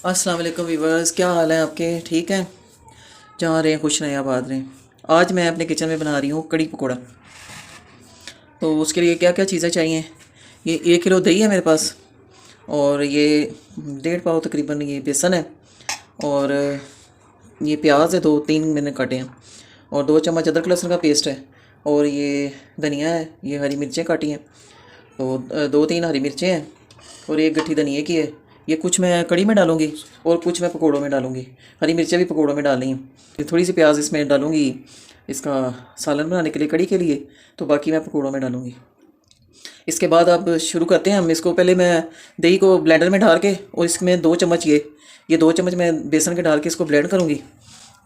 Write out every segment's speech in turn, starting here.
अस्सलाम वालेकुम वीवर्स, क्या हाल है आपके? ठीक हैं? जहाँ रहें खुश रहें, आबाद रहें। आज मैं अपने किचन में बना रही हूँ कड़ी पकौड़ा। तो उसके लिए क्या क्या चीज़ें चाहिए? ये 1 किलो दही है मेरे पास, और ये 1.5 पाव तकरीबन ये बेसन है, और ये प्याज है 2-3 मैंने काटे हैं, और 2 चम्मच अदरक लहसुन का पेस्ट है, और ये धनिया है, ये हरी मिर्चें काटी हैं, तो 2-3 हरी मिर्चें हैं, और एक गट्ठी धनिए की है। ये कुछ मैं कड़ी में डालूँगी और कुछ मैं पकौड़ों में डालूँगी। हरी मिर्चें भी पकौड़ों में डालनी हैं। ये थोड़ी सी प्याज इसमें डालूँगी इसका सालन बनाने के लिए, कड़ी के लिए, तो बाकी मैं पकौड़ों में डालूँगी। इसके बाद अब शुरू करते हैं हम इसको। पहले मैं दही को ब्लेंडर में डाल के, और इसमें 2 चम्मच ये 2 चम्मच मैं बेसन के डाल के इसको ब्लेंड करूँगी।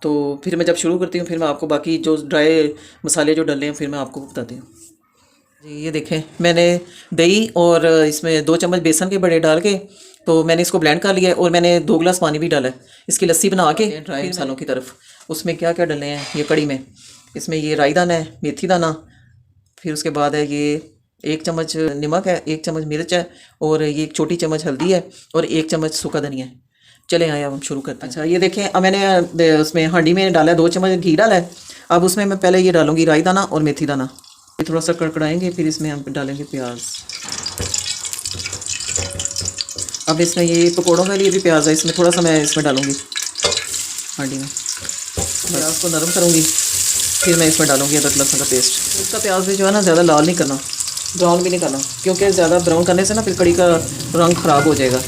तो फिर मैं जब शुरू करती हूँ फिर मैं आपको बाकी जो ड्राई मसाले जो डले हैं फिर मैं आपको बताती हूँ। जी ये देखें, मैंने दही और इसमें 2 चम्मच बेसन के बड़े डाल के तो मैंने इसको ब्लेंड कर लिया है, और मैंने 2 गिलास पानी भी डाला है इसकी लस्सी बना के ड्राई मसालों की तरफ। उसमें क्या क्या डलने हैं ये कड़ी में? इसमें ये राई दाना है, मेथी दाना, फिर उसके बाद है ये 1 चम्मच नमक है, 1 चम्मच मिर्च है, और ये 1 छोटी चम्मच हल्दी है, और 1 चम्मच सूखा धनिया है। चले आए अब हम शुरू करते हैं। अच्छा ये देखें, अब मैंने उसमें हांडी में डाला है 2 चम्मच घी डाला है। अब उसमें मैं पहले ये डालूँगी राई दाना और मेथी दाना, ये थोड़ा सा कड़कड़ाएंगे, फिर इसमें हम डालेंगे प्याज। अब इसमें ये पकौड़ों के लिए भी प्याज है, इसमें थोड़ा सा मैं इसमें डालूँगी हांडी में। प्याज को नरम करूँगी, फिर मैं इसमें डालूँगी अदरक लहसुन का पेस्ट। इसका प्याज भी जो है ना ज़्यादा लाल नहीं करना, ब्राउन भी नहीं करना, क्योंकि ज़्यादा ब्राउन करने से ना फिर कड़ी का रंग ख़राब हो जाएगा।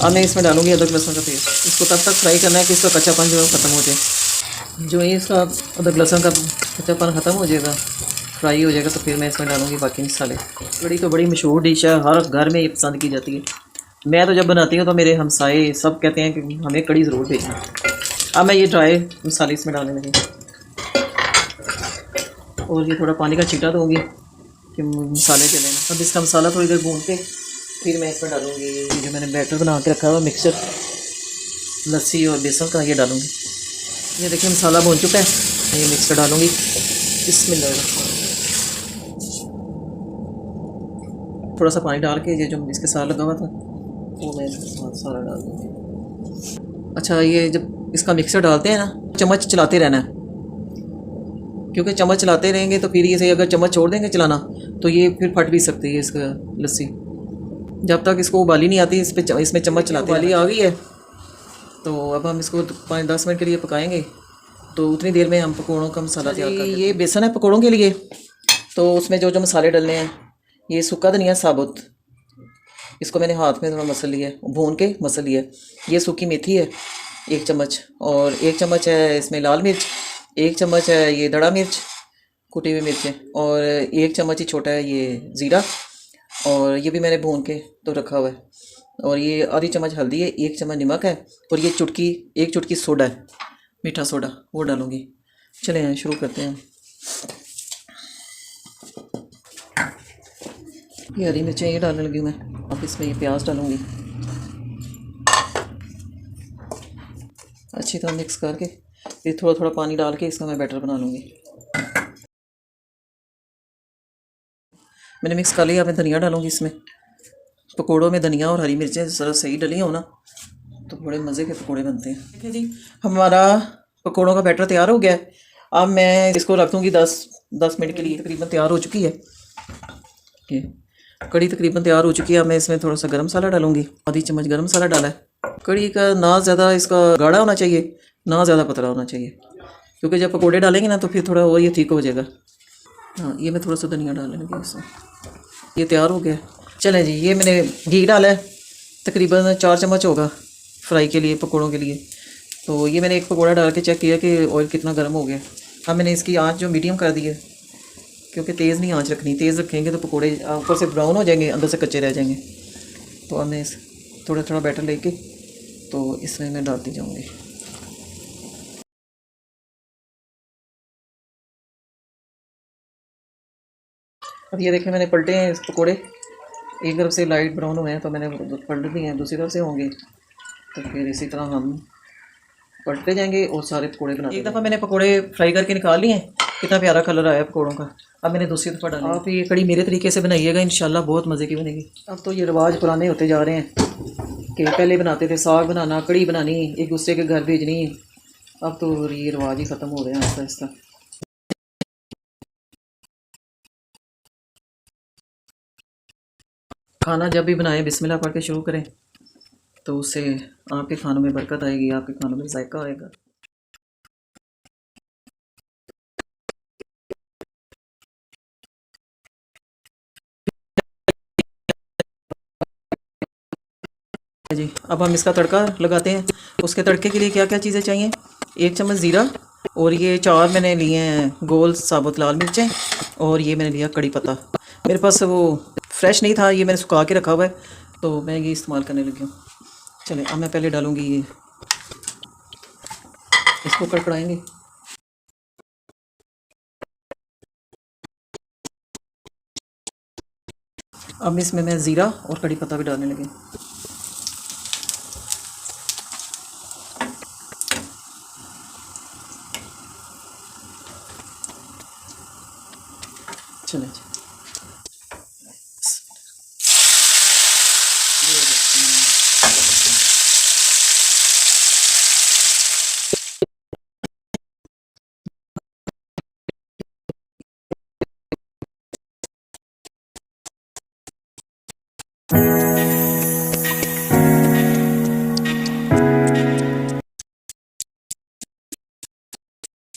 अब मैं इसमें डालूँगी अदरक लहसुन का पेस्ट। इसको तब तक फ्राई करना है कि इसका कच्चापन जो है ख़त्म हो जाए। जो ये इसका अदरक लहसुन का कच्चापन ख़त्म हो जाएगा, फ्राई हो जाएगा, तो फिर मैं इसमें डालूँगी बाकी मसाले। कड़ी तो बड़ी मशहूर डिश है, हर घर में ये पसंद की जाती है। मैं तो जब बनाती हूँ तो मेरे हमसाए सब कहते हैं कि हमें कड़ी ज़रूर भेजना। अब मैं ये ड्राई मसाले इसमें डालने लगी, और ये थोड़ा पानी का छींटा दूँगी कि मसाले जले ना। अब इसका मसाला थोड़ी देर भून के फिर मैं इसमें डालूँगी ये जो मैंने बैटर बना के रखा हुआ मिक्सचर लस्सी और बेसन का, ये डालूँगी। ये देखिए मसाला भून चुका है, ये मिक्सचर डालूँगी। बिस्मिल्लाह। थोड़ा सा पानी डाल के ये जो इसके साथ लगा हुआ था वो मैं सारा डाल दूँगी। अच्छा ये जब इसका मिक्सर डालते हैं ना, चम्मच चलाते रहना है, क्योंकि चम्मच चलाते रहेंगे तो फिर ये सही, अगर चम्मच छोड़ देंगे चलाना तो ये फिर फट भी सकती है इसका लस्सी। जब तक इसको उबाली नहीं आती इसमें चम्मच चलाते। उबाली आ गई है तो अब हम इसको 5-10 मिनट के लिए पकाएंगे। तो उतनी देर में हम पकौड़ों का मसाला तैयार कर लेते हैं। ये बेसन है पकौड़ों के लिए, तो उसमें जो जो मसाले डलने हैं, ये सूखा धनिया साबुत, इसको मैंने हाथ में थोड़ा मसल लिया है, भून के मसल लिया है। ये सूखी मेथी है 1 चम्मच, और 1 चम्मच है इसमें लाल मिर्च, 1 चम्मच है ये दड़ा मिर्च कुटी हुई मिर्चें, और 1 चम्मच ही छोटा है ये ज़ीरा, और ये भी मैंने भून के तो रखा हुआ है। और ये आधी चम्मच हल्दी है, 1 चम्मच नमक है, और ये 1 चुटकी सोडा है, मीठा सोडा, वो डालूँगी। चलें शुरू करते हैं। ये हरी मिर्चें ये डालने लगी मैं। अब इसमें ये प्याज डालूँगी, अच्छी तरह मिक्स करके फिर थोड़ा थोड़ा पानी डाल के इसका मैं बैटर बना लूँगी। मैंने मिक्स कर लिया। अब मैं धनिया डालूँगी इसमें। पकोड़ों में धनिया और हरी मिर्चें ज़रा सही डली हो ना तो बड़े मज़े के पकोड़े बनते हैं। देखिए जी, हमारा पकोड़ों का बैटर तैयार हो गया है। अब मैं इसको रख दूँगी 10 मिनट के लिए। तकरीबन तैयार हो चुकी है, ये कड़ी तकरीबन तैयार हो चुकी है। अब मैं इसमें थोड़ा सा गरम मसाला डालूँगी, आधी चम्मच गरम मसाला डाला है। कड़ी का ना ज़्यादा इसका गाढ़ा होना चाहिए, ना ज़्यादा पतला होना चाहिए, क्योंकि जब पकोड़े डालेंगे ना तो फिर थोड़ा वो ये ठीक हो जाएगा। हाँ ये मैं थोड़ा सा धनिया डालने लगी इसमें। ये तैयार हो गया। चलें जी, ये मैंने घी डाला है, तकरीबन 4 चम्मच होगा फ्राई के लिए, पकोड़ों के लिए। तो ये मैंने एक पकोड़ा डाल के चेक किया कि ऑयल कितना गर्म हो गया। अब मैंने इसकी आंच जो मीडियम कर दी है, क्योंकि तेज़ नहीं आंच रखनी, तेज़ रखेंगे तो पकोड़े ऊपर से ब्राउन हो जाएंगे, अंदर से कच्चे रह जाएंगे। तो अब मैं थोड़ा थोड़ा बैटर लेके तो इसमें मैं डालती जाऊँगी। अब ये देखें मैंने पलटे हैं इस पकोड़े, एक तरफ से लाइट ब्राउन हुए हैं तो मैंने पलट दिए हैं, दूसरी तरफ से होंगे तो फिर इसी तरह हम पलटते जाएंगे और सारे पकोड़े बना। एक दफ़ा मैंने पकोड़े फ्राई करके निकाल लिए हैं, कितना प्यारा कलर आया पकोड़ों का। अब मैंने दूसरी दफ़ा डाला। आप ये कड़ी मेरे तरीके से बनाइएगा, इंशाल्लाह बहुत मज़े की बनेगी। अब तो ये रिवाज पुराने होते जा रहे हैं, कि पहले बनाते थे साग बनाना, कड़ी बनानी, एक दूसरे के घर भेजनी। अब तो ये रिवाज ही ख़त्म हो रहे हैं आहिस्ता आहिस्ता। खाना जब भी बनाएं बिस्मिल्लाह पढ़ के शुरू करें, तो उससे आपके खानों में बरकत आएगी, आपके खानों में जायका आएगा। जी, अब हम इसका तड़का लगाते हैं। उसके तड़के के लिए क्या क्या चीज़ें चाहिए? 1 चम्मच ज़ीरा, और ये 4 मैंने लिए हैं गोल साबुत लाल मिर्चें, और ये मैंने लिया कड़ी पत्ता। मेरे पास वो फ्रेश नहीं था, ये मैंने सुखा के रखा हुआ है, तो मैं ये इस्तेमाल करने लगी हूँ। चलें, अब मैं पहले डालूँगी ये, इसको कड़कड़ाएँगे। अब इसमें मैं ज़ीरा और कड़ी पत्ता भी डालने लगी। चलें जी,